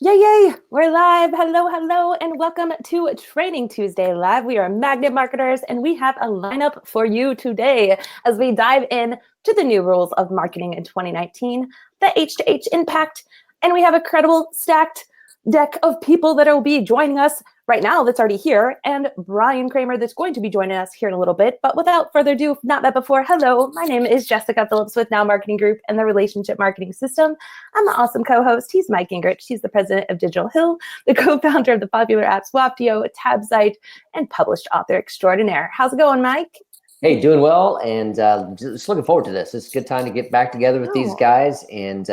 Yay, yay! We're live. Hello, hello, and welcome to Training Tuesday Live. We are Magnet Marketers, and we have a lineup for you today as we dive in to the new rules of marketing in 2019, the H2H impact, and we have a credible stacked deck of people that will be joining us right now that's already here, and Brian Kramer that's going to be joining us here in a little bit. But without further ado, if not met before, hello, my name is Jessika Phillips with Now Marketing Group and the Relationship Marketing System. I'm the awesome co-host. He's Mike Gingerich. He's the president of Digital Hill, the co-founder of the popular app Swaptio, a tab site, and published author extraordinaire. How's it going, Mike? Hey, doing well, and just looking forward to this. It's a good time to get back together with these guys and,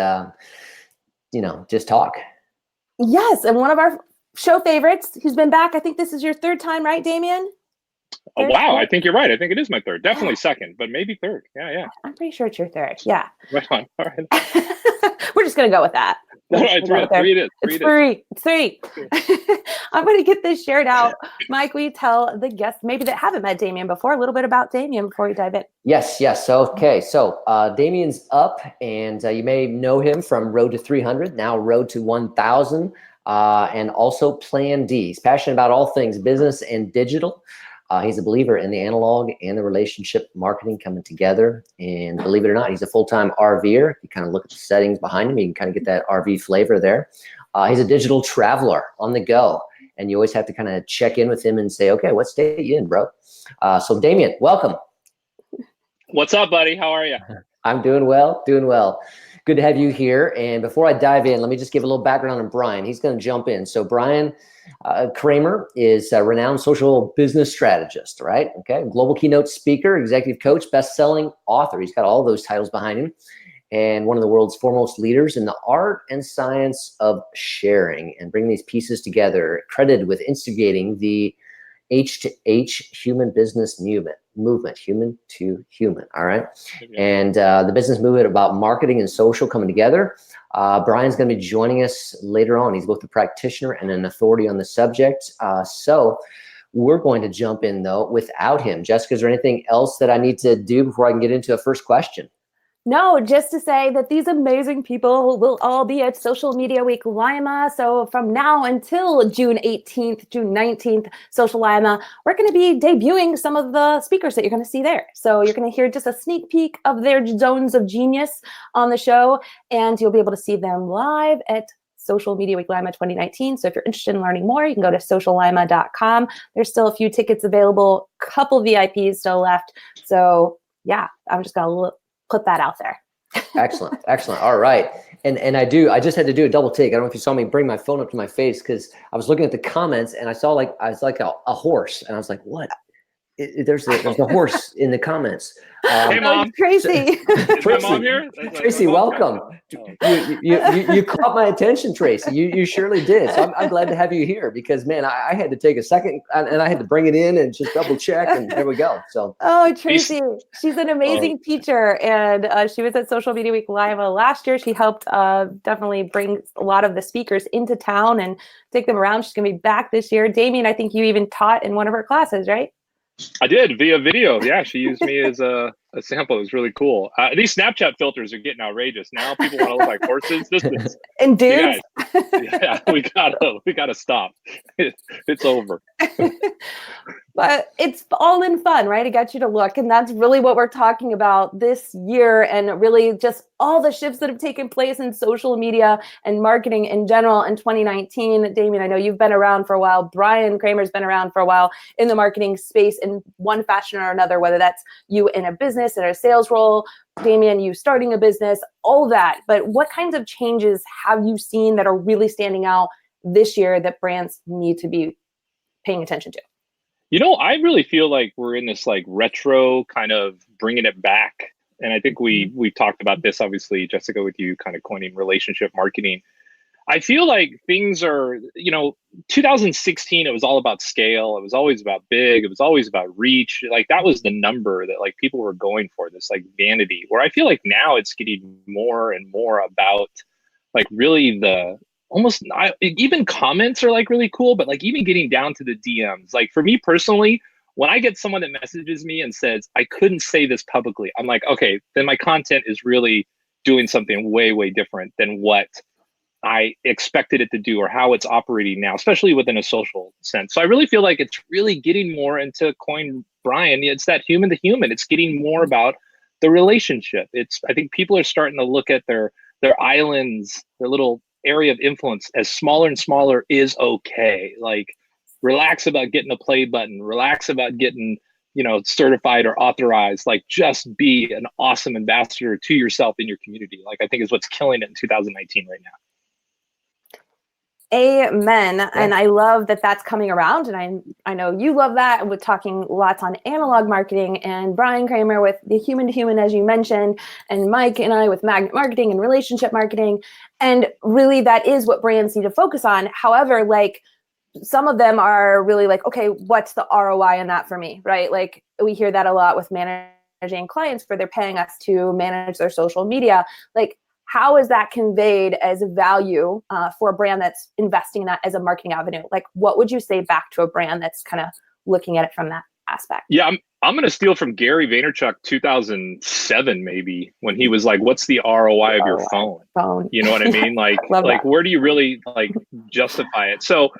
just talk. Yes, and one of our show favorites, who's been back. I think this is your third time, right, Damien? Oh, wow. I think you're right. I think it is my third. Definitely second, but maybe third. Yeah. I'm pretty sure it's your third. Yeah. Right on. All right. We're just going to go with that. No, three it is. It's three. I'm going to get this shared out. Mike, will you tell the guests maybe that haven't met Damien before a little bit about Damien before we dive in? Yes. Okay. So Damien's up, and you may know him from Road to 300, now Road to 1,000, and also Plan D. He's passionate about all things business and digital. He's a believer in the analog and the relationship marketing coming together. And believe it or not, he's a full-time RVer. You kind of look at the settings behind him, you can kind of get that RV flavor there. He's a digital traveler on the go. And you always have to kind of check in with him and say, okay, what state are you in, bro? So Damien, welcome. What's up, buddy? How are you? I'm doing well. Good to have you here. And before I dive in, let me just give a little background on Brian. He's going to jump in. So Brian Kramer is a renowned social business strategist, right? Okay, global keynote speaker, executive coach, best-selling author. He's got all those titles behind him, and one of the world's foremost leaders in the art and science of sharing and bringing these pieces together, credited with instigating the H2H human business movement, human to human. All right. And the business movement about marketing and social coming together. Brian's going to be joining us later on. He's both a practitioner and an authority on the subject. So we're going to jump in though without him. Jessica, is there anything else that I need to do before I can get into a first question? No, just to say that these amazing people will all be at Social Media Week Lima. So from now until June 18th, June 19th, Social Lima, we're going to be debuting some of the speakers that you're going to see there. So you're going to hear just a sneak peek of their zones of genius on the show, and you'll be able to see them live at Social Media Week Lima 2019. So if you're interested in learning more, you can go to sociallima.com. There's still a few tickets available, couple VIPs still left. So yeah, I'm just going to put that out there. Excellent. All right. And I just had to do a double take. I don't know if you saw me bring my phone up to my face because I was looking at the comments and I saw I was like a horse, and I was like, what? There's a horse in the comments. Hey, Mom. Tracy. Is my mom here? Tracy, welcome. You caught my attention, Tracy. You surely did. So I'm glad to have you here because, man, I had to take a second and I had to bring it in and just double check, and there we go. So. Oh, Tracy, she's an amazing teacher, and she was at Social Media Week Lima last year. She helped definitely bring a lot of the speakers into town and take them around. She's going to be back this year. Damien, I think you even taught in one of her classes, right? I did via video. Yeah, she used me as a sample. It was really cool. These Snapchat filters are getting outrageous. Now people want to look like horses. And dudes. Yeah, we gotta stop. It's over. But it's all in fun, right? It got you to look. And that's really what we're talking about this year, and really just all the shifts that have taken place in social media and marketing in general in 2019. Damien, I know you've been around for a while. Brian Kramer's been around for a while in the marketing space in one fashion or another, whether that's you in a business, in a sales role, Damien, you starting a business, all that. But what kinds of changes have you seen that are really standing out this year that brands need to be paying attention to? I really feel like we're in this like retro kind of bringing it back. And I think we've talked about this, obviously, Jessica, with you kind of coining relationship marketing. I feel like things are, 2016, it was all about scale. It was always about big. It was always about reach. Like that was the number that like people were going for, this like vanity, where I feel like now it's getting more and more about like really even comments are like really cool, but like even getting down to the DMs. Like for me personally, when I get someone that messages me and says, I couldn't say this publicly, I'm like, okay, then my content is really doing something way, way different than what I expected it to do or how it's operating now, especially within a social sense. So I really feel like it's really getting more into coin Brian. It's that human to human. It's getting more about the relationship. I think people are starting to look at their islands, their little area of influence as smaller and smaller is okay. Like relax about getting a play button, relax about getting, certified or authorized, like just be an awesome ambassador to yourself in your community. Like I think is what's killing it in 2019 right now. Amen. Yeah. And I love that that's coming around. And I know you love that. And we're talking lots on analog marketing, and Brian Kramer with the human to human, as you mentioned, and Mike and I with magnet marketing and relationship marketing. And really that is what brands need to focus on. However, like some of them are really like, okay, what's the ROI in that for me, right? Like we hear that a lot with managing clients where they're paying us to manage their social media. Like, how is that conveyed as a value for a brand that's investing in that as a marketing avenue? Like, what would you say back to a brand that's kind of looking at it from that aspect? Yeah, I'm going to steal from Gary Vaynerchuk 2007, maybe, when he was like, what's the ROI of your phone? You know what I mean? Like where do you really like justify it? So,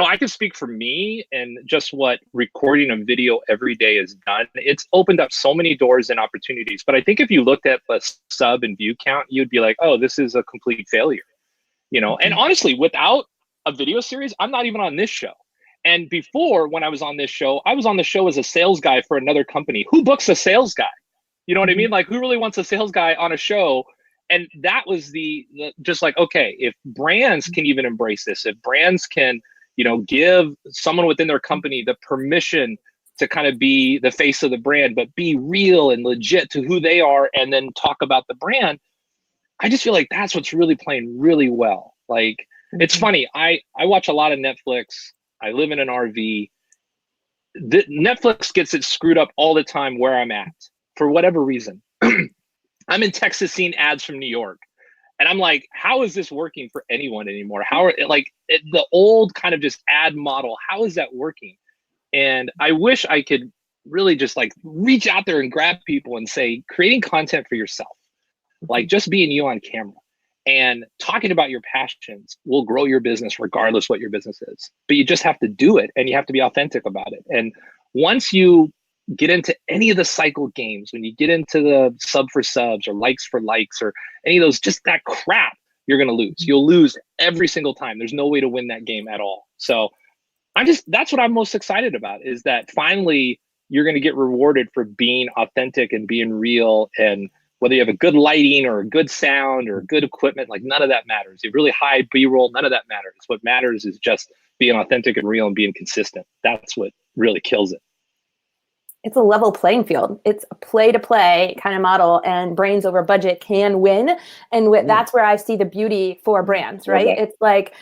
I can speak for me and just what recording a video every day has done. It's opened up so many doors and opportunities. But I think if you looked at the sub and view count, you'd be like, oh, this is a complete failure. And honestly, without a video series, I'm not even on this show. And before, when I was on this show, as a sales guy for another company. Who books a sales guy? You know what I mean? Like, who really wants a sales guy on a show? And that was the just like, okay, if brands can even embrace this, if brands can, give someone within their company the permission to kind of be the face of the brand, but be real and legit to who they are, and then talk about the brand, I just feel like that's what's really playing really well. Like, it's funny. I watch a lot of Netflix. I live in an RV. Netflix gets it screwed up all the time where I'm at for whatever reason. I'm in Texas seeing ads from New York. And I'm like, how is this working for anyone anymore? The old kind of just ad model, how is that working? And I wish I could really just like reach out there and grab people and say, creating content for yourself, like just being you on camera. And talking about your passions will grow your business regardless what your business is. But you just have to do it, and you have to be authentic about it. And once you get into any of the cycle games, when you get into the sub for subs or likes for likes or any of those, just that crap, you're going to lose. You'll lose every single time. There's no way to win that game at all. So that's what I'm most excited about, is that finally you're going to get rewarded for being authentic and being real. And whether you have a good lighting or a good sound or good equipment, like none of that matters. You have really high B-roll, none of that matters. What matters is just being authentic and real and being consistent. That's what really kills it. It's a level playing field. It's a play-to-play kind of model, and brains over budget can win. And that's where I see the beauty for brands, right? Okay. It's like,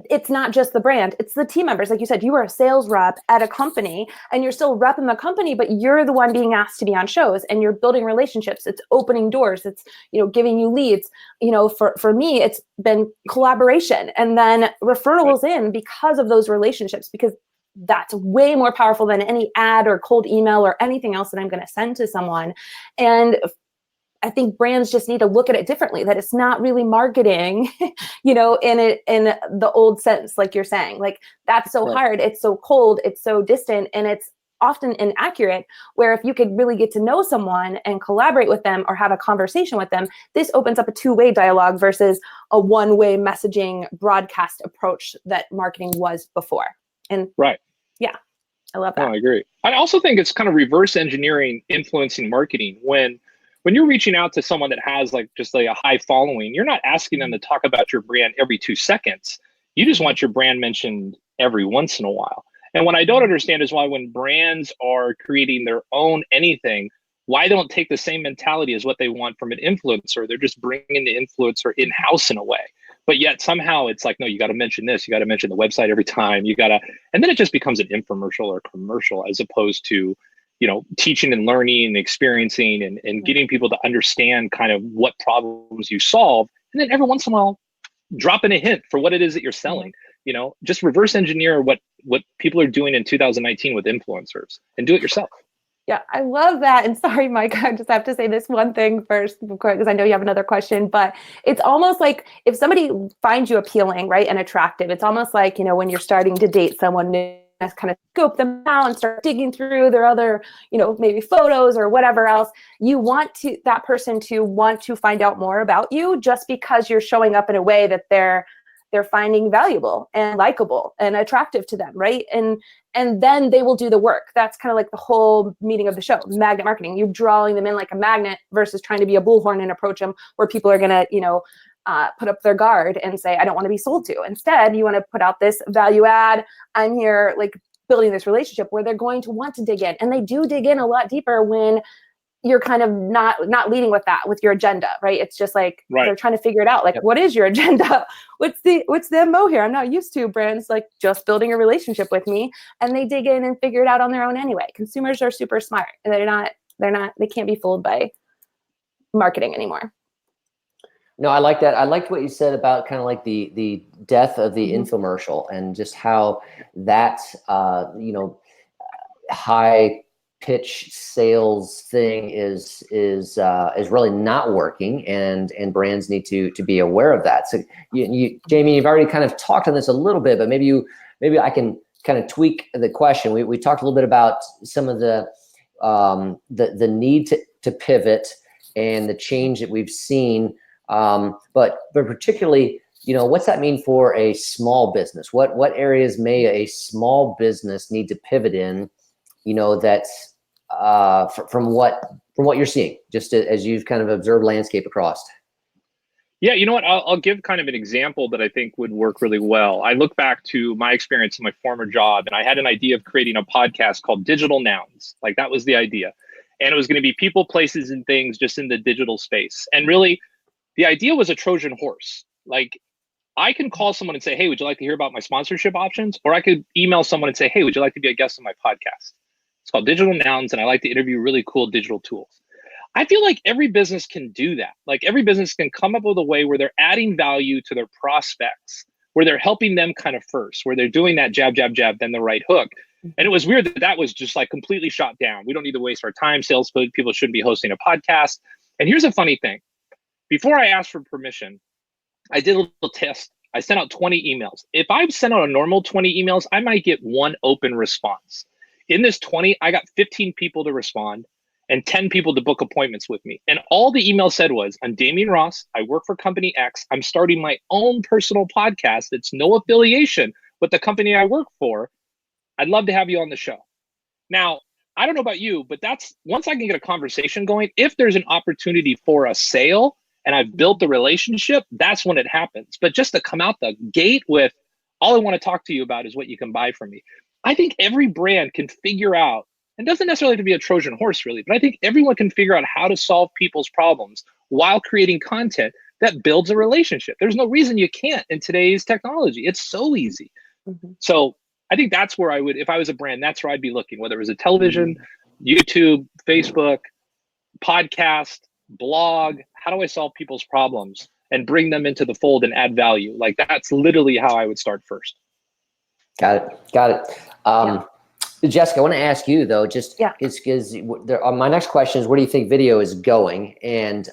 it's not just the brand, it's the team members. Like you said, you are a sales rep at a company and you're still repping the company, but you're the one being asked to be on shows, and you're building relationships. It's opening doors. It's, giving you leads. For me, it's been collaboration and then referrals in because of those relationships, because that's way more powerful than any ad or cold email or anything else that I'm going to send to someone. And I think brands just need to look at it differently, that it's not really marketing, in the old sense, like you're saying. Like, that's so hard. It's so cold. It's so distant. And it's often inaccurate, where if you could really get to know someone and collaborate with them or have a conversation with them, this opens up a two-way dialogue versus a one-way messaging broadcast approach that marketing was before. And yeah, I love that. Oh, I agree. I also think it's kind of reverse engineering influencing marketing. When you're reaching out to someone that has just a high following, you're not asking them to talk about your brand every 2 seconds. You just want your brand mentioned every once in a while. And what I don't understand is why, when brands are creating their own anything, why they don't take the same mentality as what they want from an influencer. They're just bringing the influencer in-house in a way. But yet somehow it's like, no, you got to mention this. You got to mention the website every time. And then it just becomes an infomercial or commercial, as opposed to teaching and learning and experiencing and getting people to understand kind of what problems you solve. And then every once in a while, drop in a hint for what it is that you're selling. Just reverse engineer what people are doing in 2019 with influencers, and do it yourself. Yeah, I love that. And sorry, Mike, I just have to say this one thing first because I know you have another question, but it's almost like if somebody finds you appealing, right, and attractive, it's almost like, when you're starting to date someone new, kind of scope them out and start digging through their other, maybe photos or whatever else. You want that person to want to find out more about you just because you're showing up in a way that they're finding valuable and likable and attractive to them, right? And then they will do the work. That's kind of like the whole meaning of the show, magnet marketing. You're drawing them in like a magnet versus trying to be a bullhorn and approach them where people are going to, put up their guard and say, I don't want to be sold to. Instead, you want to put out this value add. I'm here like building this relationship where they're going to want to dig in. And they do dig in a lot deeper when you're kind of not leading with that, with your agenda, right? It's just like they're trying to figure it out. Like, What is your agenda? What's the MO here? I'm not used to brands like just building a relationship with me, and they dig in and figure it out on their own anyway. Consumers are super smart, and they can't be fooled by marketing anymore. No, I like that. I liked what you said about kind of like the death of the infomercial and just how that high pitch sales thing is really not working, and brands need to be aware of that. So Jamie, you've already kind of talked on this a little bit, but maybe I can kind of tweak the question. We talked a little bit about some of the need to pivot and the change that we've seen, but particularly, what's that mean for a small business? What areas may a small business need to pivot in? That's from what you're seeing, just as you've kind of observed landscape across. Yeah, you know what? I'll give kind of an example that I think would work really well. I look back to my experience in my former job, and I had an idea of creating a podcast called Digital Nouns. Like, that was the idea. And it was going to be people, places, and things just in the digital space. And really, the idea was a Trojan horse. Like, I can call someone and say, hey, would you like to hear about my sponsorship options? Or I could email someone and say, hey, would you like to be a guest on my podcast? It's called Digital Nouns, and I like to interview really cool digital tools. I feel like every business can do that. Like, every business can come up with a way where they're adding value to their prospects, where they're helping them kind of first, where they're doing that jab, jab, jab, then the right hook. And it was weird that was just like completely shot down. We don't need to waste our time. Sales people shouldn't be hosting a podcast. And here's a funny thing. Before I asked for permission, I did a little test. I sent out 20 emails. If I sent out a normal 20 emails, I might get one open response. In this 20, I got 15 people to respond and 10 people to book appointments with me. And all the email said was, I'm Damian Ross. I work for company X. I'm starting my own personal podcast. It's no affiliation with the company I work for. I'd love to have you on the show. Now, I don't know about you, but that's once I can get a conversation going, if there's an opportunity for a sale and I've built the relationship, that's when it happens. But just to come out the gate with, all I want to talk to you about is what you can buy from me. I think every brand can figure out, and doesn't necessarily have to be a Trojan horse really, but I think everyone can figure out how to solve people's problems while creating content that builds a relationship. There's no reason you can't in today's technology. It's so easy. So I think that's where I would, if I was a brand, that's where I'd be looking, whether it was a television, YouTube, Facebook, podcast, blog. How do I solve people's problems and bring them into the fold and add value? Like, that's literally how I would start first. Got it. Jessica, I want to ask you though, just because my next question is, where do you think video is going? And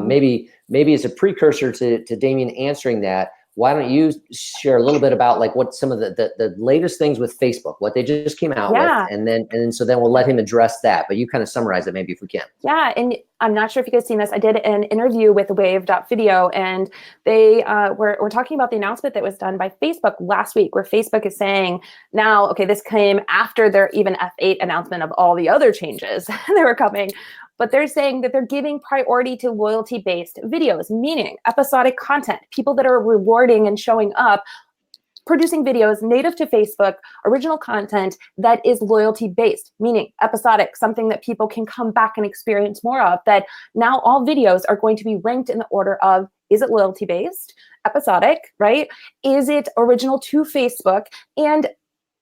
maybe as a precursor to Damian answering that, why don't you share a little bit about like what some of the latest things with Facebook, what they just came out with, and then we'll let him address that. But you kind of summarize it maybe if we can. Yeah, and I'm not sure if you guys seen this. I did an interview with Wave.video, and they were talking about the announcement that was done by Facebook last week, where Facebook is saying now, okay, this came after their even F8 announcement of all the other changes that were coming. But they're saying that they're giving priority to loyalty-based videos, meaning episodic content, people that are rewarding and showing up, producing videos native to Facebook, original content that is loyalty-based, meaning episodic, something that people can come back and experience more of, that now all videos are going to be ranked in the order of, is it loyalty-based, episodic, right? Is it original to Facebook? And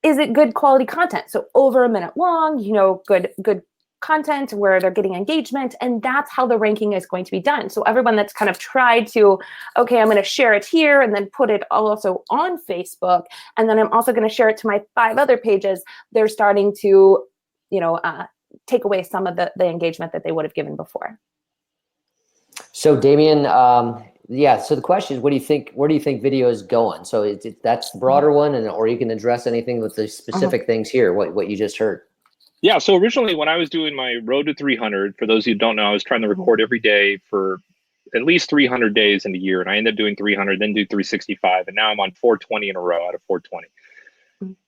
is it good quality content? So over a minute long, good content where they're getting engagement, and that's how the ranking is going to be done. So everyone that's kind of tried to, okay, I'm going to share it here and then put it also on Facebook, and then I'm also going to share it to my 5 other pages, they're starting to, take away some of the engagement that they would have given before. So Damien, so the question is, where do you think video is going? So that's the broader one, or you can address anything with the specific things here, what you just heard. Yeah, so originally when I was doing my Road to 300, for those of you who don't know, I was trying to record every day for at least 300 days in a year, and I ended up doing 300, then do 365, and now I'm on 420 in a row out of 420.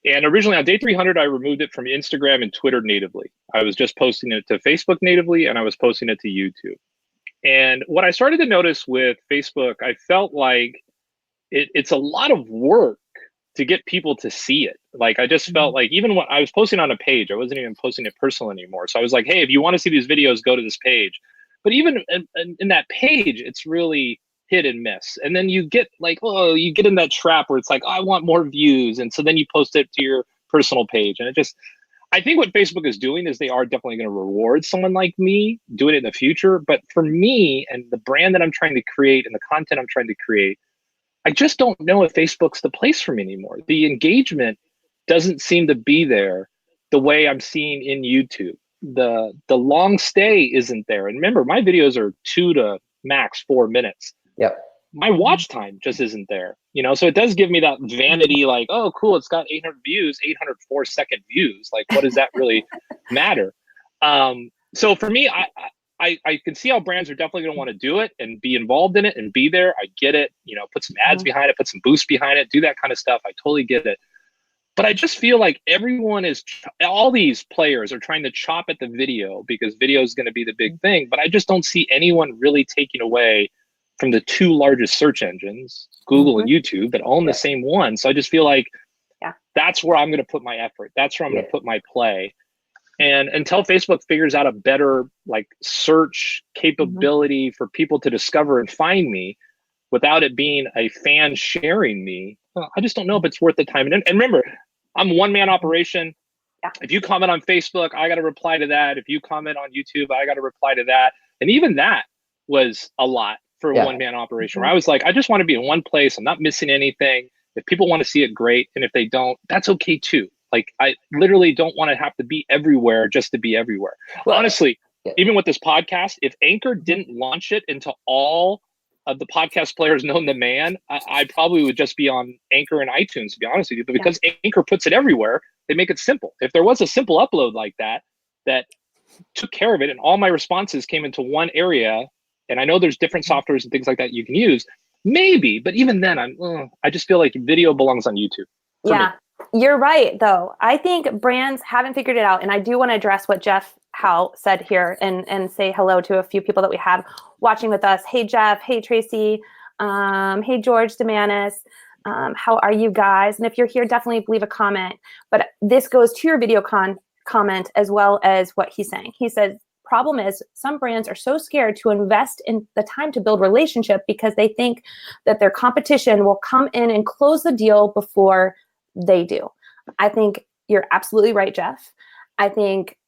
And originally on day 300, I removed it from Instagram and Twitter natively. I was just posting it to Facebook natively, and I was posting it to YouTube. And what I started to notice with Facebook, I felt like it's a lot of work to get people to see it. Like, I just felt like even when I was posting on a page, I wasn't even posting it personal anymore. So I was like, hey, if you want to see these videos, go to this page. But even in that page, it's really hit and miss. And then you get like, you get in that trap where it's like, I want more views. And so then you post it to your personal page. And I think what Facebook is doing is they are definitely going to reward someone like me doing it in the future. But for me and the brand that I'm trying to create and the content I'm trying to create, I just don't know if Facebook's the place for me anymore. The engagement doesn't seem to be there the way I'm seeing in YouTube. The long stay isn't there. And remember, my videos are 2 to max 4 minutes. Yep. My watch time just isn't there, so it does give me that vanity, like, oh, cool, it's got 800 views, 804-second views. Like, what does that really matter? So for me, I can see how brands are definitely going to want to do it and be involved in it and be there. I get it, put some ads behind it, put some boost behind it, do that kind of stuff. I totally get it. But I just feel like all these players are trying to chop at the video because video is going to be the big thing. But I just don't see anyone really taking away from the 2 largest search engines, Google and YouTube, that own the same one. So I just feel like that's where I'm going to put my effort. That's where I'm going to put my play. And until Facebook figures out a better like search capability for people to discover and find me without it being a fan sharing me, I just don't know if it's worth the time. And remember, I'm a one-man operation. Yeah. If you comment on Facebook, I got to reply to that. If you comment on YouTube, I got to reply to that. And even that was a lot for a one-man operation, where I was like, I just want to be in one place. I'm not missing anything. If people want to see it, great. And if they don't, that's okay too. Like, I literally don't want to have to be everywhere just to be everywhere. Well, honestly, even with this podcast, if Anchor didn't launch it into all of the podcast players known to man, I probably would just be on Anchor and iTunes, to be honest with you. But because Anchor puts it everywhere, they make it simple. If there was a simple upload like that took care of it and all my responses came into one area, and I know there's different softwares and things like that you can use, maybe, but even then, I just feel like video belongs on YouTube. Yeah, you're right, though. I think brands haven't figured it out, and I do want to address what Jeff Howe said here and say hello to a few people that we have watching with us. Hey, Jeff. Hey, Tracy. Hey, George Demanis. How are you guys? And if you're here, definitely leave a comment. But this goes to your video comment as well as what he's saying. He says, problem is some brands are so scared to invest in the time to build relationship because they think that their competition will come in and close the deal before they do. I think you're absolutely right, Jeff. I think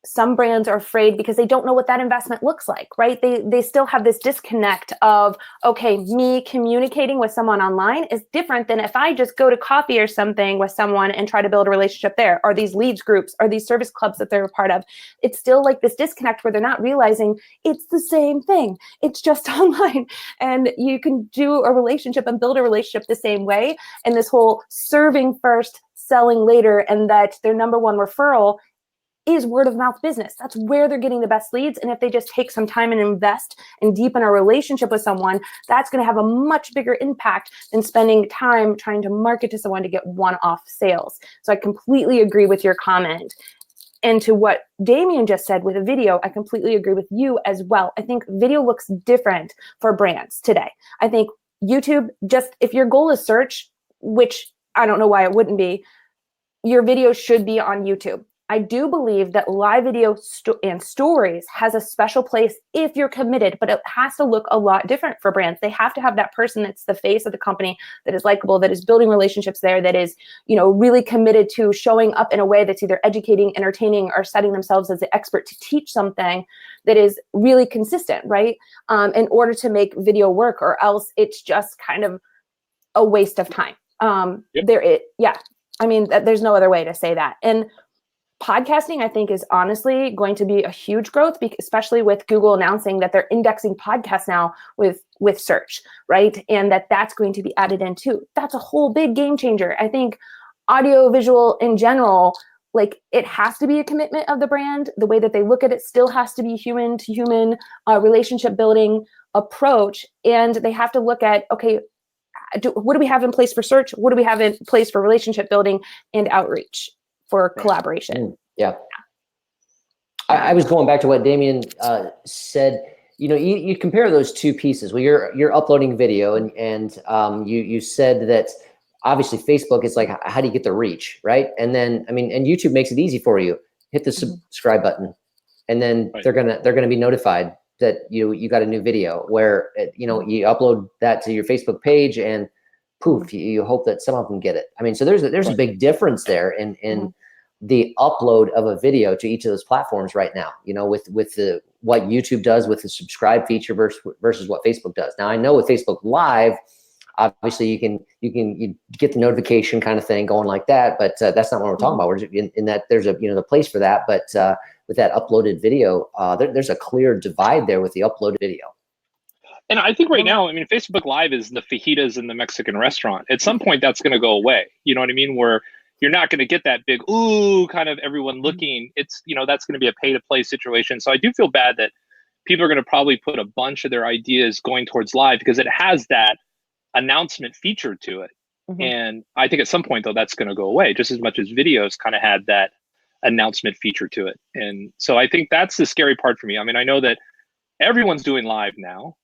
some brands are afraid because they don't know what that investment looks like, right? They still have this disconnect of, okay, me communicating with someone online is different than if I just go to coffee or something with someone and try to build a relationship there, or these leads groups, or these service clubs that they're a part of. It's still like this disconnect where they're not realizing it's the same thing. It's just online, and you can do a relationship and build a relationship the same way. And this whole serving first, selling later, and that their number one referral is word of mouth business. That's where they're getting the best leads. And if they just take some time and invest and deepen a relationship with someone, that's going to have a much bigger impact than spending time trying to market to someone to get one-off sales. So I completely agree with your comment. And to what Damien just said with a video, I completely agree with you as well. I think video looks different for brands today. I think YouTube, just if your goal is search, which I don't know why it wouldn't be, your video should be on YouTube. I do believe that live video and stories has a special place if you're committed, but it has to look a lot different for brands. They have to have that person that's the face of the company, that is likable, that is building relationships there, that is, really committed to showing up in a way that's either educating, entertaining, or setting themselves as the expert to teach something that is really consistent, right? In order to make video work, or else it's just kind of a waste of time. There's no other way to say that. And podcasting, I think, is honestly going to be a huge growth, especially with Google announcing that they're indexing podcasts now with search, right? And that's going to be added in too. That's a whole big game changer. I think audio visual in general, like it has to be a commitment of the brand. The way that they look at it still has to be human to human relationship building approach. And they have to look at, okay, what do we have in place for search? What do we have in place for relationship building and outreach for collaboration? Yeah. I was going back to what Damien said. You compare those two pieces. Well, you're uploading video, and you said that obviously Facebook is like, how do you get the reach, right? And then and YouTube makes it easy for you. Hit the subscribe button, and then they're gonna be notified that you got a new video. Where you upload that to your Facebook page, and poof, you hope that some of them get it. So there's a big difference there in the upload of a video to each of those platforms right now, with what YouTube does with the subscribe feature versus what Facebook does. Now, I know with Facebook Live, obviously you get the notification kind of thing going like that, but that's not what we're talking about. We're just in that there's the place for that, but with that uploaded video, there's a clear divide there with the uploaded video. And I think right now, Facebook Live is the fajitas in the Mexican restaurant. At some point, that's going to go away. You know what I mean? Where you're not going to get that big, ooh, kind of everyone looking. It's, that's going to be a pay to play situation. So I do feel bad that people are going to probably put a bunch of their ideas going towards live because it has that announcement feature to it. And I think at some point, though, that's going to go away just as much as videos kind of had that announcement feature to it. And so I think that's the scary part for me. I know that everyone's doing live now.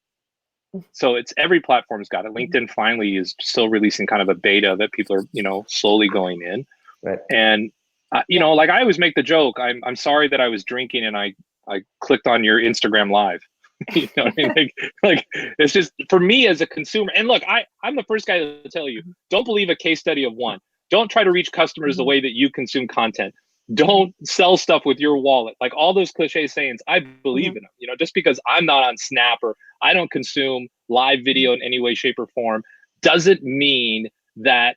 So it's every platform's got it. LinkedIn finally is still releasing kind of a beta that people are, slowly going in. Right. And, like I always make the joke, I'm sorry that I was drinking and I clicked on your Instagram Live. You know what I mean? Like it's just for me as a consumer. And look, I'm the first guy to tell you, don't believe a case study of one. Don't try to reach customers the way that you consume content. Don't sell stuff with your wallet. Like all those cliche sayings, I believe in them. Just because I'm not on Snap or I don't consume live video in any way, shape, or form doesn't mean that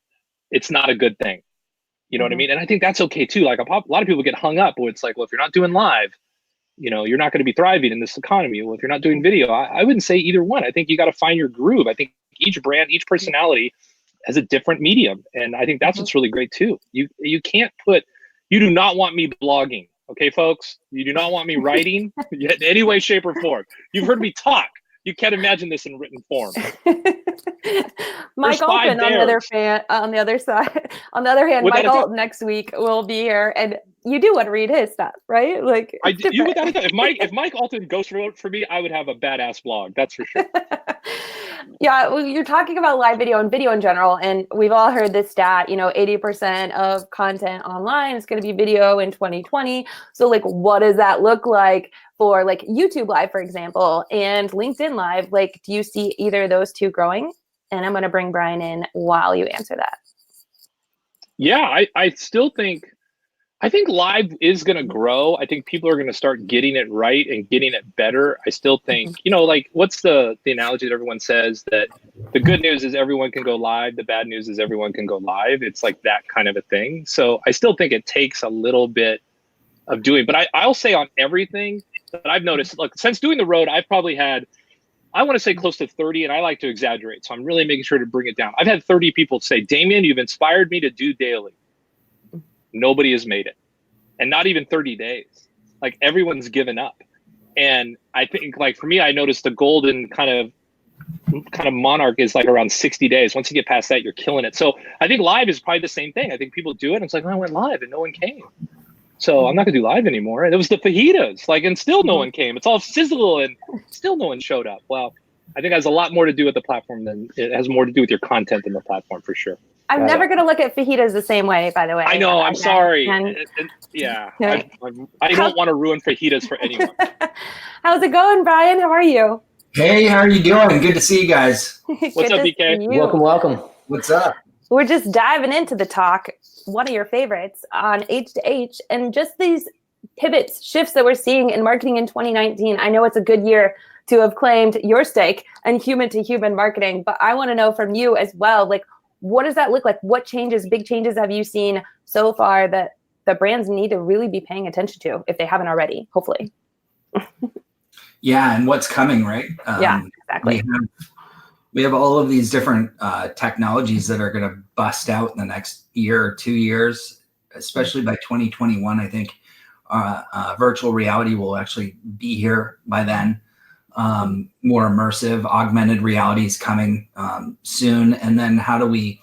it's not a good thing. You know what I mean? And I think that's okay too. Like a lot of people get hung up where it's like, well, if you're not doing live, you're not going to be thriving in this economy. Well, if you're not doing video, I wouldn't say either one. I think you got to find your groove. I think each brand, each personality has a different medium. And I think that's what's really great too. You do not want me blogging. Okay, folks, you do not want me writing in any way, shape, or form. You've heard me talk. You can't imagine this in written form. Mike Alton on the other hand, Mike Alton next week will be here, and you do want to read his stuff, right? Like I do. Without a doubt. If Mike Alton ghost wrote for me, I would have a badass blog. That's for sure. Yeah, well, you're talking about live video and video in general, and we've all heard this stat. 80% of content online is going to be video in 2020. So, like, what does that look like for like YouTube Live, for example, and LinkedIn Live? Like, do you see either of those two growing? And I'm going to bring Brian in while you answer that. Yeah, I still think live is going to grow. I think people are going to start getting it right and getting it better. I still think, like what's the analogy that everyone says that the good news is everyone can go live. The bad news is everyone can go live. It's like that kind of a thing. So I still think it takes a little bit of doing, but I'll say on everything that I've noticed, look, since doing the road, I've probably had, I want to say close to 30, and I like to exaggerate. So I'm really making sure to bring it down. I've had 30 people say, Damien, you've inspired me to do daily. Nobody has made it. And not even 30 days. Like everyone's given up. And I think like for me, I noticed the golden kind of monarch is like around 60 days. Once you get past that, you're killing it. So I think live is probably the same thing. I think people do it. And it's like, I went live and no one came. So I'm not gonna do live anymore. And it was the fajitas, like, and still no one came. It's all sizzle and still no one showed up. Well, I think it has a lot more to do with the platform than it has more to do with your content than the platform for sure. I'm never going to look at fajitas the same way, by the way. I know. I'm sorry. Yeah. I don't want to ruin fajitas for anyone. How's it going, Brian? How are you? Hey, how are you doing? Good to see you guys. What's up, BK? Welcome. What's up? We're just diving into the talk, one of your favorites on H2H, and just these pivots, shifts that we're seeing in marketing in 2019. I know it's a good year to have claimed your stake in human-to-human marketing, but I want to know from you as well, like, what does that look like? What changes, big changes have you seen so far that that brands need to really be paying attention to if they haven't already, hopefully. Yeah, and what's coming, right? Yeah, exactly. We have all of these different technologies that are going to bust out in the next year or 2 years, especially by 2021. I think virtual reality will actually be here by then. More immersive, augmented reality is coming soon. And then how do we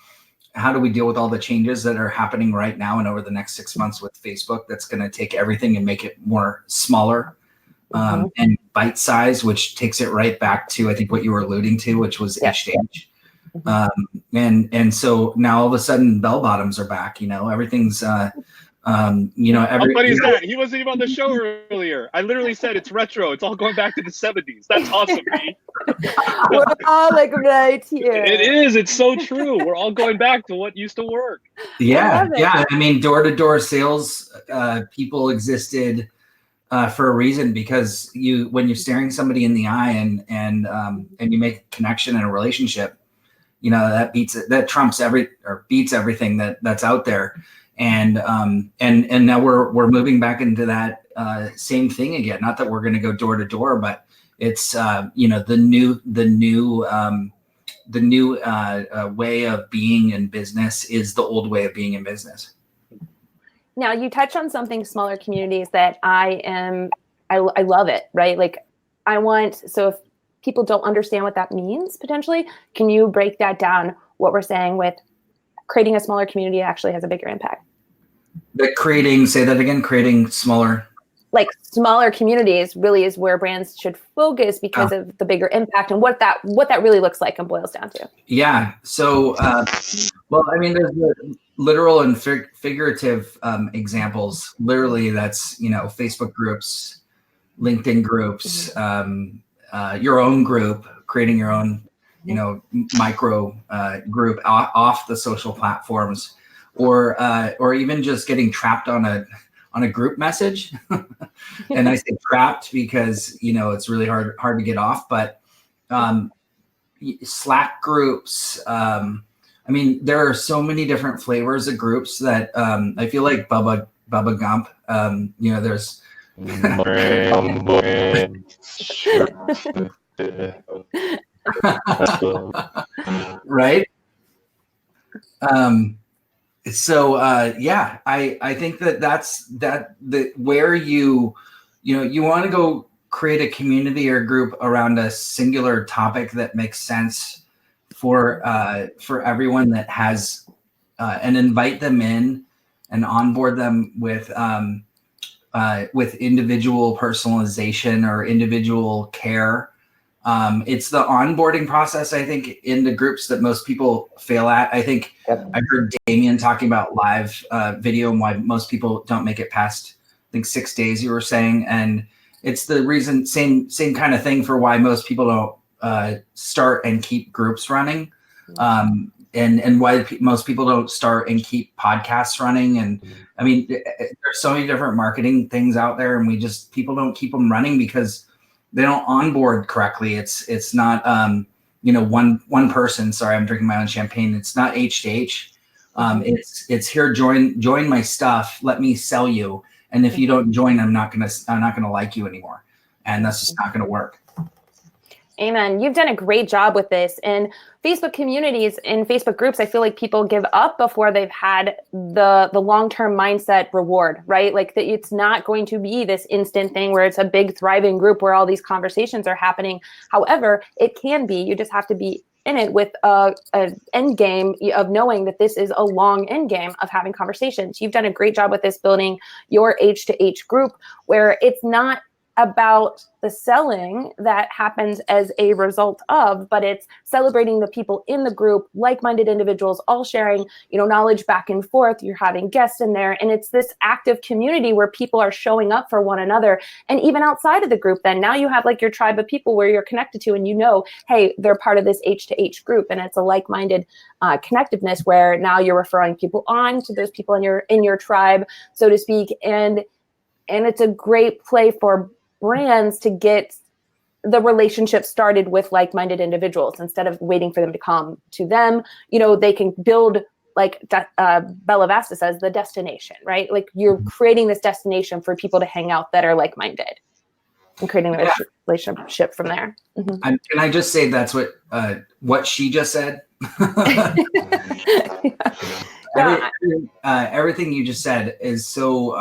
deal with all the changes that are happening right now and over the next 6 months with Facebook? That's going to take everything and make it more smaller. And bite size, which takes it right back to, I think, what you were alluding to, which was H2H. And so now all of a sudden bell bottoms are back, everything's, How funny is that? He wasn't even on the show earlier. I literally said it's retro. It's all going back to the 70s. That's awesome, B. We're all like right here. It is. It's so true. We're all going back to what used to work. Yeah. I mean, door-to-door sales people existed for a reason, because when you're staring somebody in the eye and you make a connection and a relationship, that trumps beats everything that's out there. And now we're moving back into that same thing again. Not that we're going to go door to door, but it's the new way of being in business is the old way of being in business. Now, you touched on something, smaller communities, that I love it, right? Like so if people don't understand what that means potentially, can you break that down, what we're saying with creating a smaller community actually has a bigger impact? Say that again, creating smaller communities really is where brands should focus because of the bigger impact and what that really looks like and boils down to. Yeah. So, well, I mean, there's the literal and figurative examples. Literally, that's, Facebook groups, LinkedIn groups, your own group, creating your own, micro group off the social platforms, or even just getting trapped on a group message. And I say trapped because, it's really hard to get off, but Slack groups. I mean, there are so many different flavors of groups that I feel like Bubba Gump, there's right. So I think that's where you want to go create a community or group around a singular topic that makes sense for everyone that has and invite them in and onboard them with individual personalization or individual care. It's the onboarding process, I think, in the groups that most people fail at. I think I heard Damien talking about live video and why most people don't make it past, I think, 6 days, you were saying. And it's the reason, same kind of thing for why most people don't start and keep groups running. And why most people don't start and keep podcasts running. And I mean, there's so many different marketing things out there, and people don't keep them running because they don't onboard correctly. It's not, one person. Sorry, I'm drinking my own champagne. It's not H2H. It's here. Join my stuff. Let me sell you. And if you don't join, I'm not gonna like you anymore. And that's just not gonna work. Amen. You've done a great job with this. In Facebook communities, in Facebook groups, I feel like people give up before they've had the long-term mindset reward, right? Like that it's not going to be this instant thing where it's a big thriving group where all these conversations are happening. However, it can be. You just have to be in it with an end game of knowing that this is a long end game of having conversations. You've done a great job with this, building your H2H group where it's not about the selling that happens as a result of, but it's celebrating the people in the group, like-minded individuals, all sharing, knowledge back and forth. You're having guests in there, and it's this active community where people are showing up for one another. And even outside of the group, then now you have like your tribe of people where you're connected to, and hey, they're part of this H2H group, and it's a like-minded connectiveness where now you're referring people on to those people in your tribe, so to speak, and it's a great play for brands to get the relationship started with like-minded individuals instead of waiting for them to come to them. They can build like Bella Vasta says, the destination, right? Like you're creating this destination for people to hang out that are like-minded and creating a relationship from there. Mm-hmm. Can I just say that's what she just said? Everything you just said is so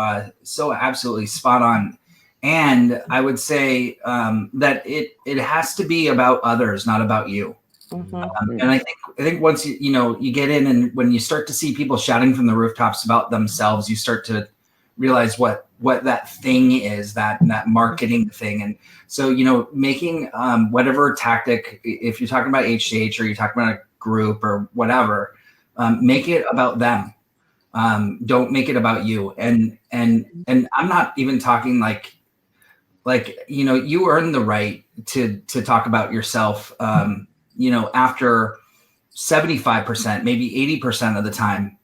absolutely spot on. And I would say that it has to be about others, not about you. Mm-hmm. And I think once you get in, and when you start to see people shouting from the rooftops about themselves, you start to realize what that thing is, that marketing thing. And so, making whatever tactic, if you're talking about H2H or you're talking about a group or whatever, make it about them. Don't make it about you. And I'm not even talking like, you earn the right to talk about yourself, after 75%, maybe 80% of the time,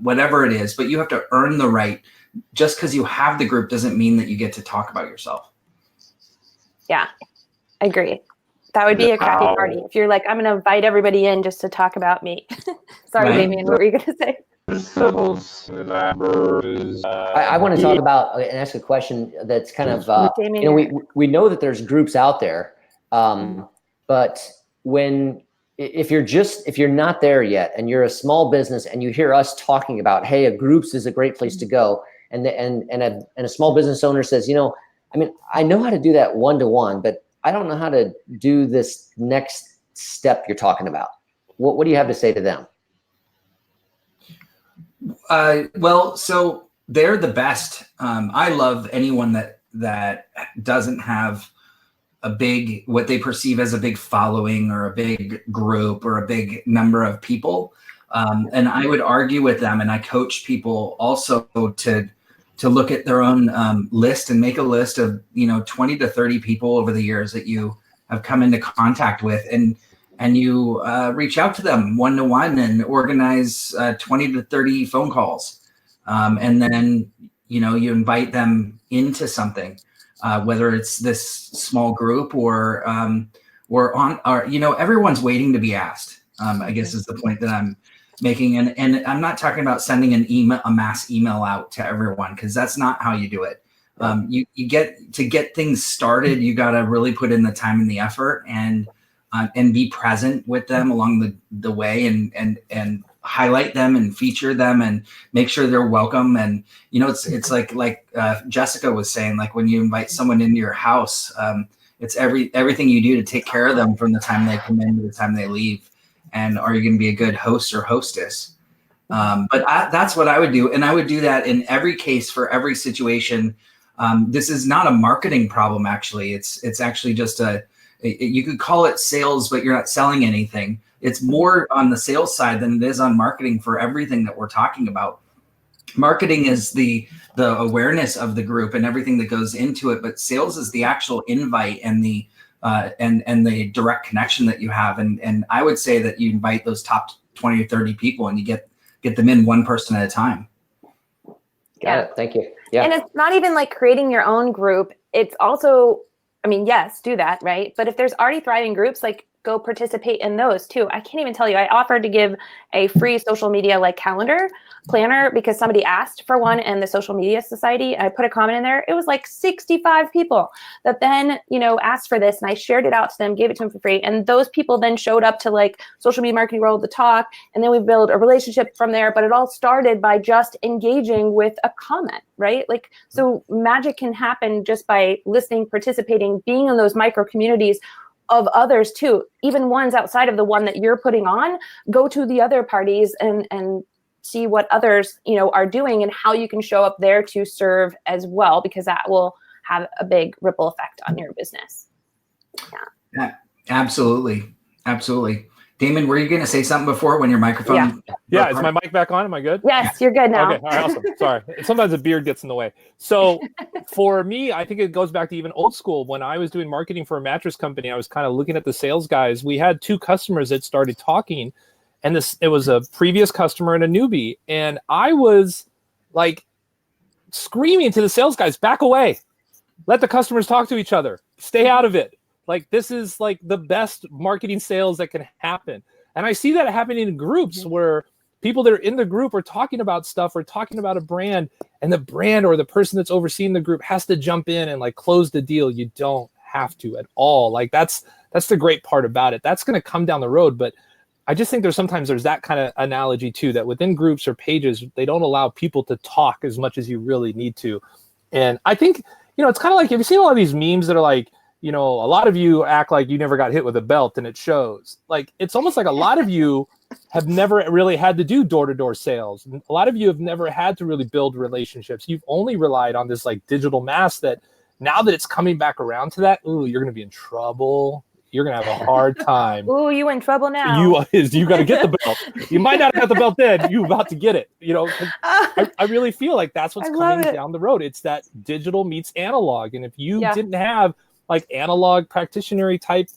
whatever it is, but you have to earn the right. Just because you have the group doesn't mean that you get to talk about yourself. Yeah, I agree. That would be a crappy party. If you're like, I'm going to invite everybody in just to talk about me. Sorry, right. Damien, what were you going to say? I want to talk about and ask a question that's kind of, we know that there's groups out there, but if you're not there yet and you're a small business and you hear us talking about, hey, a groups is a great place to go, and a small business owner says, I know how to do that one-to-one, but I don't know how to do this next step you're talking about. What do you have to say to them? Well, so they're the best. I love anyone that doesn't have a big, what they perceive as a big following or a big group or a big number of people. And I would argue with them, and I coach people also to look at their own list and make a list of 20 to 30 people over the years that you have come into contact with, and you reach out to them one-to-one and organize 20 to 30 phone calls, and then you invite them into something, whether it's this small group or everyone's waiting to be asked. I guess is the point that I'm making, and I'm not talking about sending a mass email out to everyone, because that's not how you do it. You get things started, you got to really put in the time and the effort, and be present with them along the way, and highlight them and feature them and make sure they're welcome. And it's like Jessica was saying, like when you invite someone into your house, it's everything you do to take care of them from the time they come in to the time they leave. And are you going to be a good host or hostess? But that's what I would do. And I would do that in every case for every situation. This is not a marketing problem, actually. It's actually just you could call it sales, but you're not selling anything. It's more on the sales side than it is on marketing for everything that we're talking about. Marketing is the awareness of the group and everything that goes into it, but sales is the actual invite and the direct connection that you have. And I would say that you invite those top 20 or 30 people and you get them in one person at a time. Got it. Thank you. Yeah. And it's not even like creating your own group. It's also, yes, do that, right? But if there's already thriving groups, like go participate in those too. I can't even tell you, I offered to give a free social media calendar planner because somebody asked for one in the Social Media Society. I put a comment in there. It was like 65 people that then, asked for this, and I shared it out to them, gave it to them for free. And those people then showed up to Social Media Marketing World to talk. And then we built a relationship from there, but it all started by just engaging with a comment, right? So magic can happen just by listening, participating, being in those micro communities of others too, even ones outside of the one that you're putting on. Go to the other parties and see what others, are doing and how you can show up there to serve as well, because that will have a big ripple effect on your business. Yeah, absolutely. Absolutely. Damon, were you going to say something before when your microphone? Yeah. Is my mic back on? Am I good? Yes, you're good now. Okay. All right. Awesome. Sorry. Sometimes the beard gets in the way. So for me, I think it goes back to even old school. When I was doing marketing for a mattress company, I was kind of looking at the sales guys. We had two customers that started talking, and it was a previous customer and a newbie. And I was screaming to the sales guys, back away, let the customers talk to each other, stay out of it. This is the best marketing sales that can happen. And I see that happening in groups where people that are in the group are talking about stuff or talking about a brand, and the brand or the person that's overseeing the group has to jump in and like close the deal. You don't have to at all. Like that's the great part about it. That's going to come down the road. But I just think there's that kind of analogy too, that within groups or pages, they don't allow people to talk as much as you really need to. And I think, it's kind of like, have you seen a lot of these memes that are like, a lot of you act like you never got hit with a belt and it shows. Like, it's almost like a lot of you have never really had to do door-to-door sales. A lot of you have never had to really build relationships. You've only relied on this like digital mass that now that it's coming back around to that, ooh, you're going to be in trouble. You're going to have a hard time. Ooh, you in trouble now. You got to get the belt. You might not have the belt then. You're about to get it. I really feel like that's what's coming down the road. It's that digital meets analog. And if you didn't have like analog practitioner type,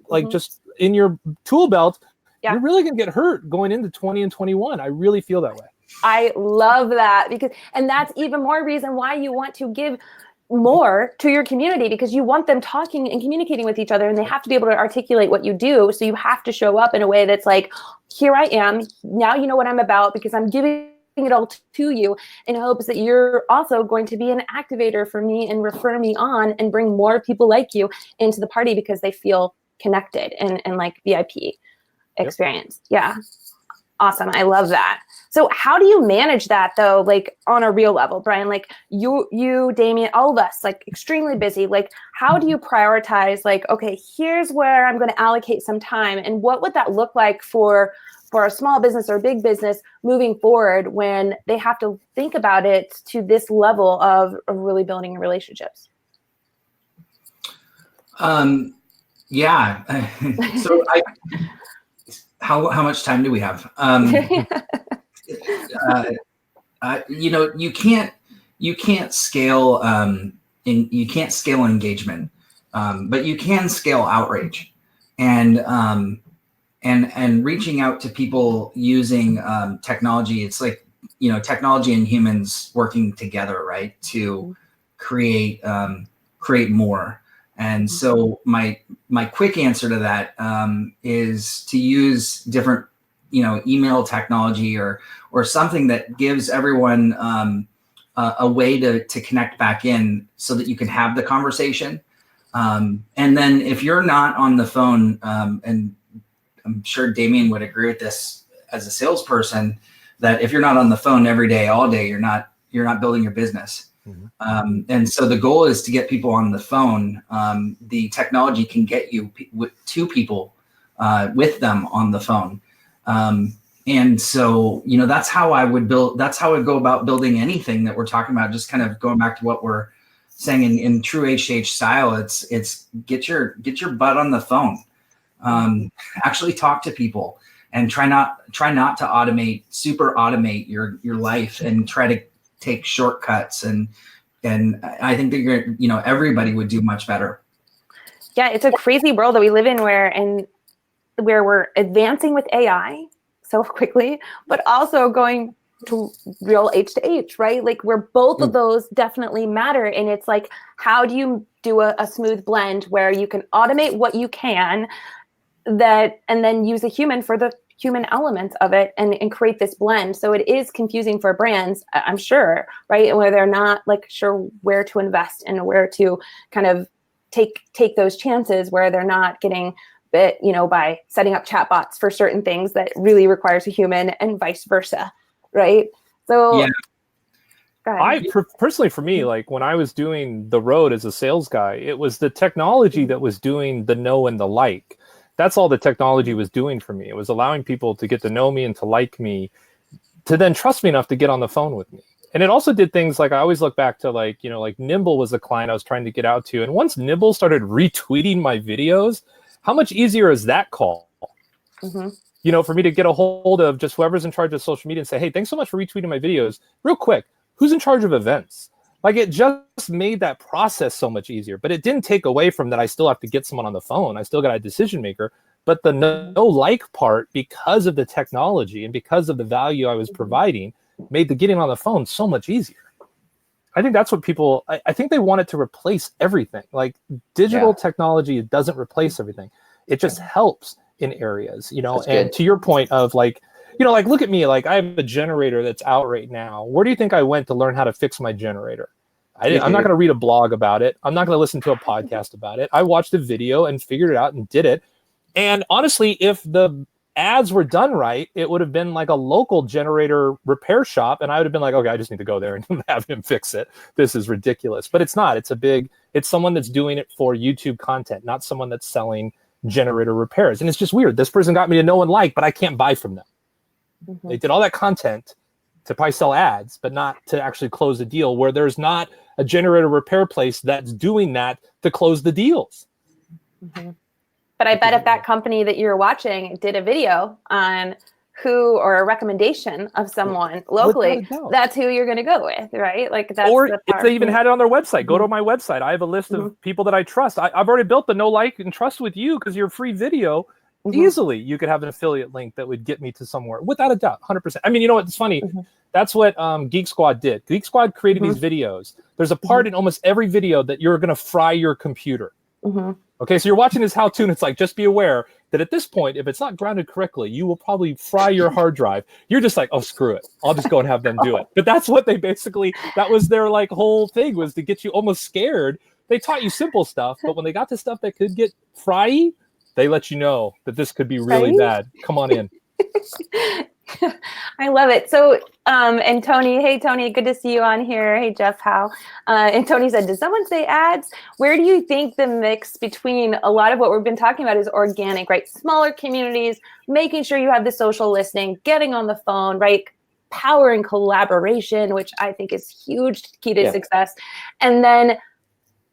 like just in your tool belt, you're really going to get hurt going into 20 and 21. I really feel that way. I love that and that's even more reason why you want to give more to your community, because you want them talking and communicating with each other, and they have to be able to articulate what you do. So you have to show up in a way that's like, here I am. Now you know what I'm about, because I'm giving it all to you in hopes that you're also going to be an activator for me and refer me on and bring more people like you into the party because they feel connected and like VIP experience. Yeah. Awesome. I love that. So how do you manage that though, like on a real level, Brian? Like you, Damien, all of us, like extremely busy. Like how do you prioritize, like, okay, here's where I'm going to allocate some time, and what would that look like for a small business or a big business moving forward when they have to think about it to this level of really building relationships? Yeah. So how much time do we have? You can't scale you can't scale engagement, but you can scale outrage, and reaching out to people using technology. It's like, technology and humans working together, right, to create more. And so my quick answer to that is to use different, email technology or something that gives everyone a way to connect back in so that you can have the conversation. And then if you're not on the phone, and I'm sure Damien would agree with this as a salesperson, that if you're not on the phone every day, all day, you're not building your business. And so the goal is to get people on the phone. The technology can get you to people with them on the phone. And so, that's how I would go about building anything that we're talking about. Just kind of going back to what we're saying in true H2H style, it's get your butt on the phone. Actually talk to people, and try not to super automate your life, and try to take shortcuts, and I think that everybody would do much better. Yeah, it's a crazy world that we live in where we're advancing with AI so quickly, but also going to real H2H, right? Like where both of those definitely matter. And it's like, how do you do a smooth blend where you can automate what you can and then use a human for the human elements of it and create this blend. So it is confusing for brands, I'm sure, right? Where they're not like sure where to invest and where to kind of take those chances, where they're not getting bit, by setting up chatbots for certain things that really requires a human, and vice versa, right? So yeah. Personally, for me, like when I was doing the road as a sales guy, it was the technology that was doing the know and the like. That's all the technology was doing for me. It was allowing people to get to know me and to like me, to then trust me enough to get on the phone with me. And it also did things like, I always look back to like Nimble was the client I was trying to get out to. And once Nimble started retweeting my videos, how much easier is that call? For me to get a hold of just whoever's in charge of social media and say, hey, thanks so much for retweeting my videos. Real quick, who's in charge of events? Like it just made that process so much easier, but it didn't take away from that. I still have to get someone on the phone. I still got a decision maker, but the no like part, because of the technology and because of the value I was providing, made the getting on the phone so much easier. I think that's what people, I think they want it to replace everything. Like digital technology, it doesn't replace everything. It just helps in areas, and to your point of like, like look at me, like I have a generator that's out right now. Where do you think I went to learn how to fix my generator? I'm not going to read a blog about it. I'm not going to listen to a podcast about it. I watched a video and figured it out and did it. And honestly, if the ads were done right, it would have been like a local generator repair shop. And I would have been like, okay, I just need to go there and have him fix it. This is ridiculous. But it's not. It's someone that's doing it for YouTube content, not someone that's selling generator repairs. And it's just weird. This person got me to know and like, but I can't buy from them. Mm-hmm. They did all that content to probably sell ads, but not to actually close a deal, where there's not a generator repair place that's doing that to close the deals. Mm-hmm. But I bet if that company that you're watching did a video on who, or a recommendation of someone locally, that's who you're going to go with, right? Like that's, or if they even had it on their website, go to my website. I have a list of people that I trust. I've already built the know, like, and trust with you because you're a free video. Easily, you could have an affiliate link that would get me to somewhere without a doubt, 100%. I mean, you know what? It's funny. That's what Geek Squad did. Geek Squad created these videos. There's a part in almost every video that you're going to fry your computer. Okay, so you're watching this how-to, and it's like, just be aware that at this point, if it's not grounded correctly, you will probably fry your hard drive. You're just like, oh, screw it. I'll just go and have them do it. But that's what they basically, that was their like whole thing, was to get you almost scared. They taught you simple stuff, but when they got to stuff that could get fry, they let you know that this could be really bad. Come on in. I love it. So, and Tony, hey, Tony, good to see you on here. Hey, Jeff, how? And Tony said, does someone say ads? Where do you think the mix between a lot of what we've been talking about is organic, right? Smaller communities, making sure you have the social listening, getting on the phone, right? Power and collaboration, which I think is huge key to success. And then,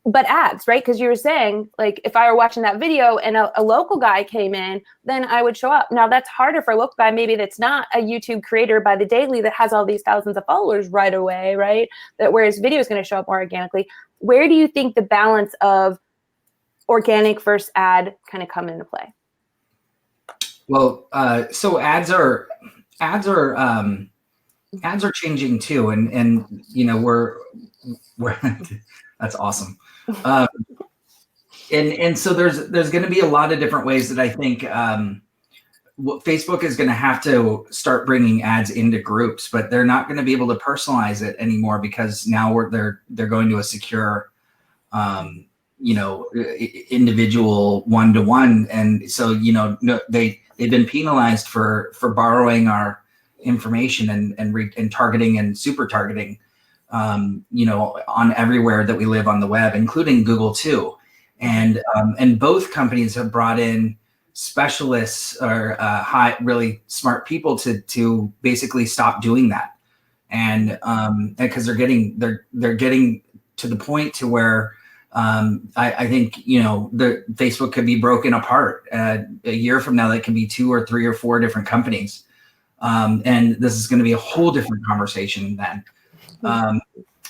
but ads, right? Because you were saying, like, if I were watching that video and a local guy came in, then I would show up. Now, that's harder for a local guy, maybe that's not a YouTube creator by the daily that has all these thousands of followers right away, right? That whereas video is going to show up more organically. Where do you think the balance of organic versus ad kind of come into play? Well, so ads are changing too, and you know we're that's awesome. And so there's going to be a lot of different ways that I think Facebook is going to have to start bringing ads into groups, but they're not going to be able to personalize it anymore because now they're going to a secure, individual one-to-one, and so they've been penalized for borrowing our information and targeting and super targeting. On everywhere that we live on the web, including Google too. And both companies have brought in specialists or really smart people to basically stop doing that. And because they're getting to the point to where I think, the Facebook could be broken apart a year from now. That can be 2 or 3 or 4 different companies. And this is going to be a whole different conversation then.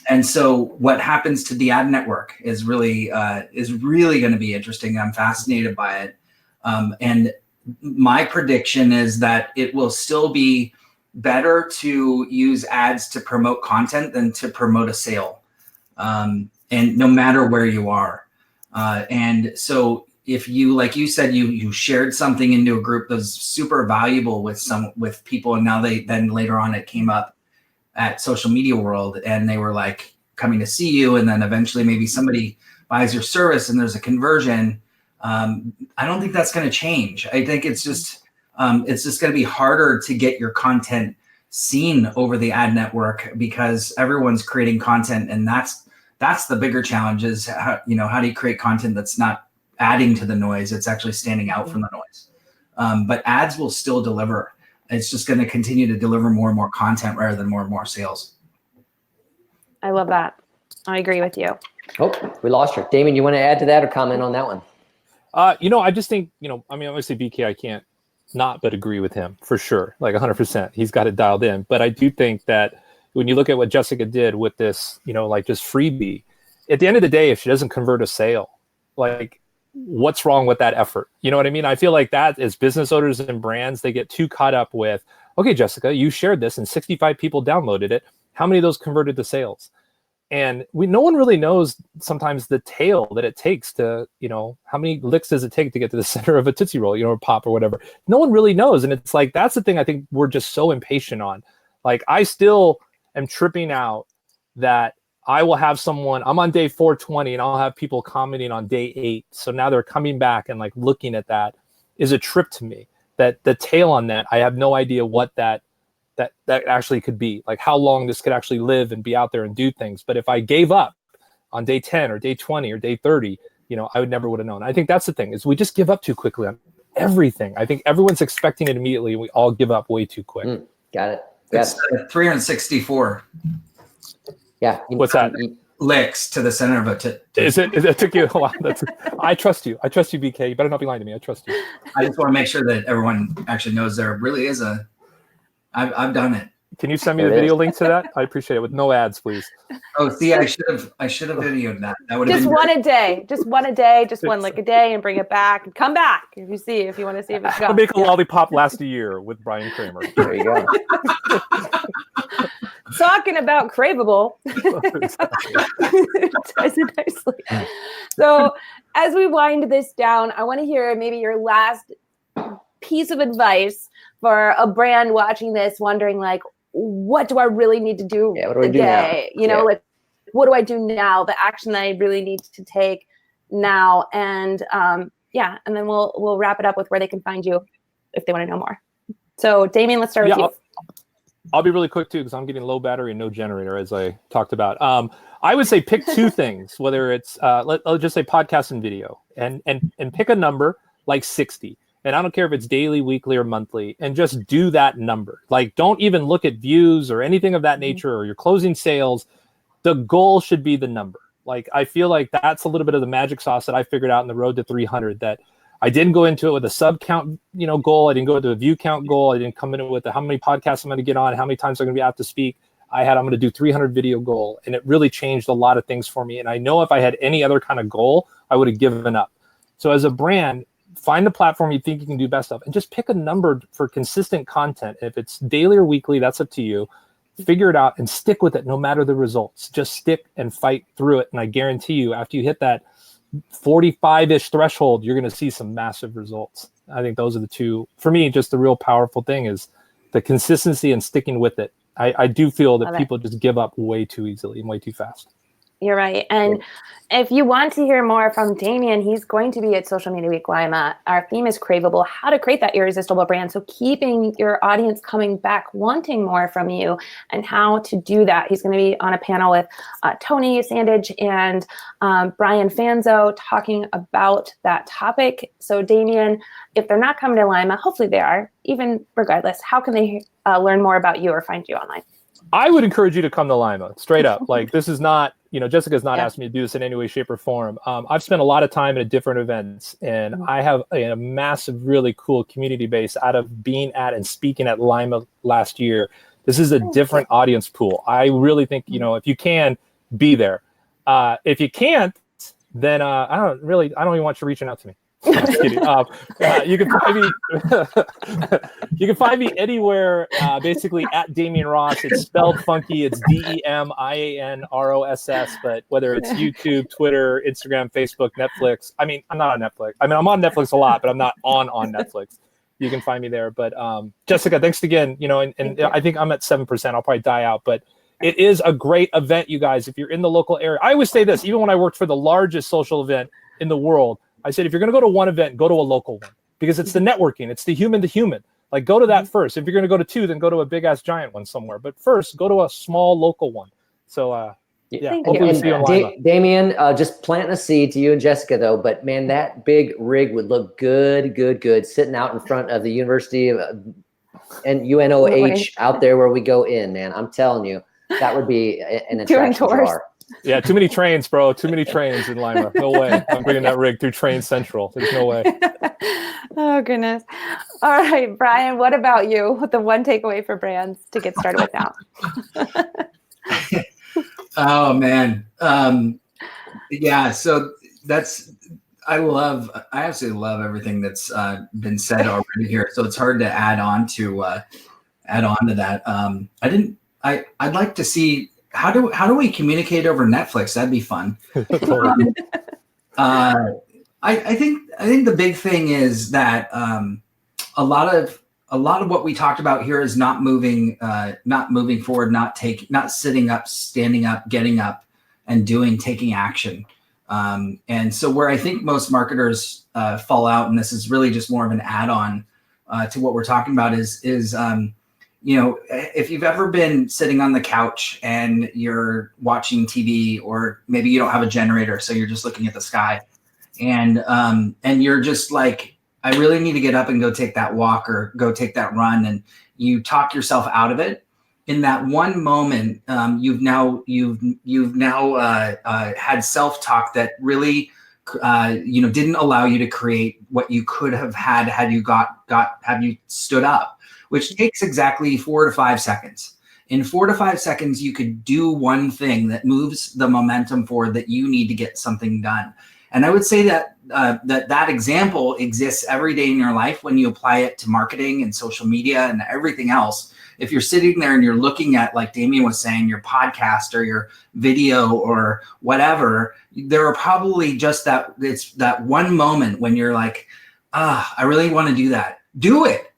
And so what happens to the ad network is really going to be interesting. I'm fascinated by it. And my prediction is that it will still be better to use ads to promote content than to promote a sale. And no matter where you are. And so if you, like you said, you shared something into a group that's super valuable with people, and now then later on it came up at Social Media World, and they were like coming to see you, and then eventually maybe somebody buys your service and there's a conversion. I don't think that's going to change. I think it's just going to be harder to get your content seen over the ad network because everyone's creating content, and that's the bigger challenge is how do you create content that's not adding to the noise, it's actually standing out from the noise. But ads will still deliver. It's just going to continue to deliver more and more content rather than more and more sales. I love that. I agree with you. Oh, we lost her. Damon, you want to add to that or comment on that one? I just think, obviously BK, I can't not but agree with him for sure. Like 100%. He's got it dialed in. But I do think that when you look at what Jessika did with this, like just freebie, at the end of the day, if she doesn't convert a sale, like what's wrong with that effort? You know what I mean? I feel like that as business owners and brands, they get too caught up with, okay, Jessika, you shared this and 65 people downloaded it. How many of those converted to sales? And no one really knows sometimes the tail that it takes to, how many licks does it take to get to the center of a Tootsie Roll, or pop or whatever. No one really knows. And it's like, that's the thing I think we're just so impatient on. Like, I still am tripping out that I will have someone, I'm on day 420 and I'll have people commenting on day 8. So now they're coming back and like looking at that is a trip to me. That the tail on that, I have no idea what that actually could be, like how long this could actually live and be out there and do things. But if I gave up on day 10 or day 20 or day 30, I would never would have known. I think that's the thing, is we just give up too quickly on everything. I think everyone's expecting it immediately, and we all give up way too quick. Got it. It's 364. Yeah. What's that? Licks to the center of a It took you a while. I trust you. I trust you, BK. You better not be lying to me. I trust you. I just want to make sure that everyone actually knows there really is I've done it. Can you send me the video link to that? I appreciate it, with no ads, please. Oh, see, I should have videoed that. That would have Just been one a day. Just one a day. Just one lick a day, and bring it back and come back if you want to see if it's I'll gone. make a lollipop last a year with Brian Kramer. There you go. Talking about craveable, ties it nicely. So as we wind this down, I want to hear maybe your last piece of advice for a brand watching this, wondering like, what do I really need to do today? Like, what do I do now? The action that I really need to take now. And and then we'll wrap it up with where they can find you if they want to know more. So Damien, let's start with you. I'll be really quick too, because I'm getting low battery and no generator, as I talked about. I would say pick 2 things, whether it's let's just say podcast and video, and pick a number like 60. And I don't care if it's daily, weekly, or monthly, and just do that number. Like, don't even look at views or anything of that nature, or your closing sales. The goal should be the number. Like, I feel like that's a little bit of the magic sauce that I figured out in the road to 300, that I didn't go into it with a sub count, goal. I didn't go into a view count goal. I didn't come in with how many podcasts I'm going to get on, how many times I'm going to be out to speak. I'm going to do 300 video goal. And it really changed a lot of things for me. And I know if I had any other kind of goal, I would have given up. So as a brand, find the platform you think you can do best of, and just pick a number for consistent content. If it's daily or weekly, that's up to you. Figure it out and stick with it no matter the results. Just stick and fight through it. And I guarantee you, after you hit that 45-ish threshold, you're going to see some massive results. I think those are the 2. For me, just the real powerful thing is the consistency and sticking with it. I do feel that people just give up way too easily and way too fast. You're right. And if you want to hear more from Damien, he's going to be at Social Media Week Lima. Our theme is craveable, how to create that irresistible brand. So keeping your audience coming back, wanting more from you, and how to do that. He's going to be on a panel with Tony Sandage and Brian Fanzo talking about that topic. So Damien, if they're not coming to Lima, hopefully they are, even regardless, how can they learn more about you or find you online? I would encourage you to come to Lima, straight up. Like, this is not, Jessica's not asking me to do this in any way, shape, or form. I've spent a lot of time at different events, and I have a massive, really cool community base out of being at and speaking at Lima last year. This is a different audience pool. I really think, if you can, be there. If you can't, then I don't even want you reaching out to me. Just kidding. You can find me anywhere, basically at Damien Ross. It's spelled funky. It's DEMIANROSS. But whether it's YouTube, Twitter, Instagram, Facebook, Netflix. I mean, I'm not on Netflix. I mean, I'm on Netflix a lot, but I'm not on Netflix. You can find me there. But Jessica, thanks again. And I think I'm at 7%. I'll probably die out, but it is a great event, you guys. If you're in the local area, I always say this, even when I worked for the largest social event in the world, I said, if you're going to go to one event, go to a local one, because it's the networking. It's the human to human. Like, go to that first. If you're going to go to 2, then go to a big ass giant one somewhere. But first, go to a small local one. So, hopefully we'll see you online. Damien, just planting a seed to you and Jessica, though. But man, that big rig would look good, sitting out in front of the University of and UNOH out there where we go in. Man, I'm telling you, that would be an attraction drawer. Yeah, too many trains, bro. Too many trains in Lima. No way. I'm bringing that rig through Train Central. There's no way. Oh, goodness. All right, Brian, what about you? What the one takeaway for brands to get started with now? Oh, man. Yeah, so I absolutely love everything that's been said already here. So it's hard to add on to that. I'd like to see how do we communicate over Netflix? That'd be fun. Totally. I think the big thing is that a lot of what we talked about here is not moving forward, not sitting up, standing up, getting up, and taking action. And so where I think most marketers fall out, and this is really just more of an add-on to what we're talking about, is if you've ever been sitting on the couch and you're watching TV, or maybe you don't have a generator, so you're just looking at the sky, and you're just like, I really need to get up and go take that walk or go take that run, and you talk yourself out of it. In that one moment, you've now had self-talk that really didn't allow you to create what you could have had you have you stood up, which takes exactly 4 to 5 seconds. In 4 to 5 seconds, you could do one thing that moves the momentum forward that you need to get something done. And I would say that that example exists every day in your life when you apply it to marketing and social media and everything else. If you're sitting there and you're looking at, like Damien was saying, your podcast or your video or whatever, there are probably just it's that one moment when you're like, I really want to do that. Do it.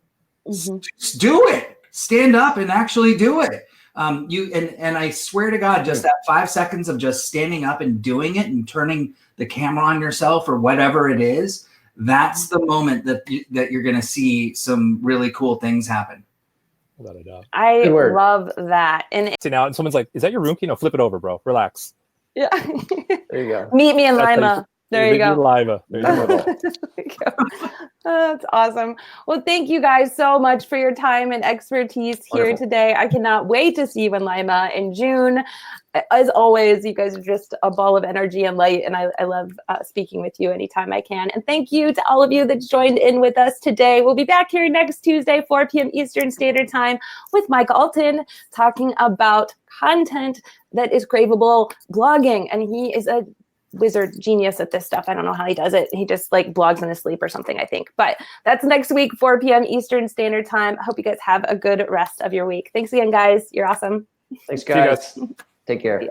Mm-hmm. Just do it. Stand up and actually do it. And I swear to God, just that 5 seconds of just standing up and doing it and turning the camera on yourself or whatever it is, that's the moment that you're going to see some really cool things happen. Without a doubt. I love that. And now, and someone's like, "Is that your room key?" No, flip it over, bro. Relax. Yeah. There you go. Meet me in Lima. There you go. Lima. There you go. That's awesome. Well, thank you guys so much for your time and expertise here today. I cannot wait to see you in Lima in June. As always, you guys are just a ball of energy and light, and I love speaking with you anytime I can. And thank you to all of you that joined in with us today. We'll be back here next Tuesday, 4 p.m. Eastern Standard Time with Mike Alton talking about content that is craveable blogging. And he is a wizard genius at this stuff. I don't know how he does it. He just like blogs in his sleep or something, I think. But that's next week, 4 p.m. Eastern Standard Time. I hope you guys have a good rest of your week. Thanks again, guys. You're awesome. Thanks, guys. Take care. Yeah.